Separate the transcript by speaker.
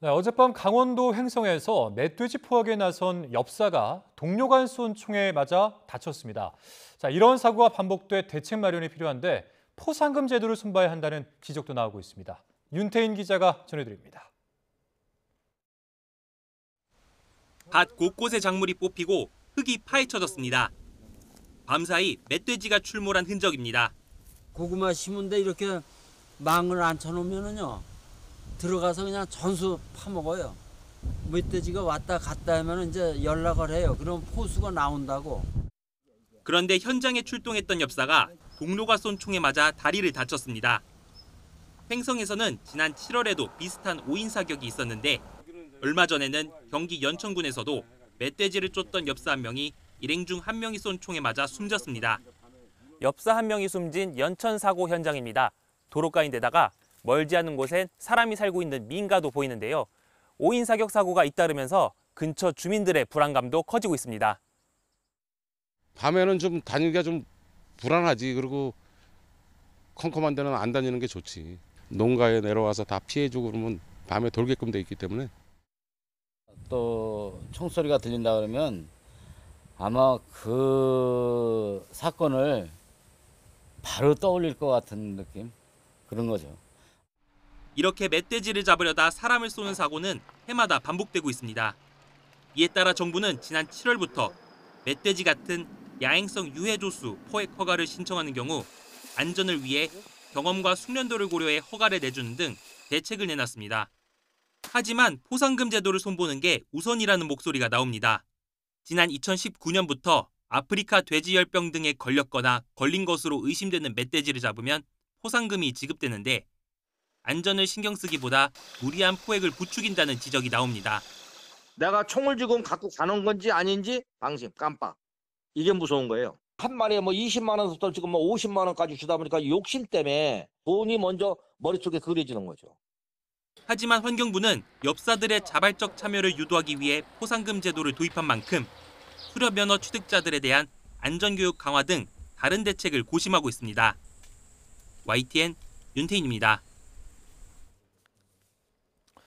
Speaker 1: 네, 어젯밤 강원도 횡성에서 멧돼지 포악에 나선 엽사가 동료가 쏜 총에 맞아 다쳤습니다. 자, 이런 사고가 반복돼 대책 마련이 필요한데 포상금 제도를 손봐야 한다는 지적도 나오고 있습니다. 윤태인 기자가 전해드립니다.
Speaker 2: 밭 곳곳에 작물이 뽑히고 흙이 파헤쳐졌습니다. 밤사이 멧돼지가 출몰한 흔적입니다.
Speaker 3: 고구마 심은데 이렇게 망을 안 쳐놓으면은요 들어가서 그냥 전수 파먹어요. 멧돼지가 왔다 갔다 하면 이제 연락을 해요. 그럼 포수가 나온다고.
Speaker 2: 그런데 현장에 출동했던 엽사가 동료가 쏜 총에 맞아 다리를 다쳤습니다. 횡성에서는 지난 7월에도 비슷한 5인 사격이 있었는데 얼마 전에는 경기 연천군에서도 멧돼지를 쫓던 엽사 한 명이 일행 중 한 명이 쏜 총에 맞아 숨졌습니다. 엽사 한 명이 숨진 연천 사고 현장입니다. 도로가인데다가 멀지 않은 곳엔 사람이 살고 있는 민가도 보이는데요. 5인 사격 사고가 잇따르면서 근처 주민들의 불안감도 커지고 있습니다.
Speaker 4: 밤에는 좀 다니기가 좀 불안하지. 그리고 컴컴한 데는 안 다니는 게 좋지. 농가에 내려와서 다 피해주고 그러면 밤에 돌게끔 돼 있기 때문에.
Speaker 5: 또 총소리가 들린다 그러면 아마 그 사건을 바로 떠올릴 것 같은 느낌? 그런 거죠.
Speaker 2: 이렇게 멧돼지를 잡으려다 사람을 쏘는 사고는 해마다 반복되고 있습니다. 이에 따라 정부는 지난 7월부터 멧돼지 같은 야행성 유해조수 포획 허가를 신청하는 경우 안전을 위해 경험과 숙련도를 고려해 허가를 내주는 등 대책을 내놨습니다. 하지만 포상금 제도를 손보는 게 우선이라는 목소리가 나옵니다. 지난 2019년부터 아프리카 돼지열병 등에 걸렸거나 걸린 것으로 의심되는 멧돼지를 잡으면 포상금이 지급되는데 안전을 신경 쓰기보다 무리한 포획을 부추긴다는 지적이 나옵니다.
Speaker 6: 내가 총을 지금 갖고 가는 건지 아닌지 방심, 깜빡. 이게 무서운 거예요. 한 마리에 뭐 20만 원부터 지금 뭐 50만 원까지 주다 보니까 욕심 때문에 돈이 먼저 머릿속에 그려지는 거죠.
Speaker 2: 하지만 환경부는 엽사들의 자발적 참여를 유도하기 위해 포상금 제도를 도입한 만큼 수렵면허 취득자들에 대한 안전교육 강화 등 다른 대책을 고심하고 있습니다. YTN 윤태인입니다.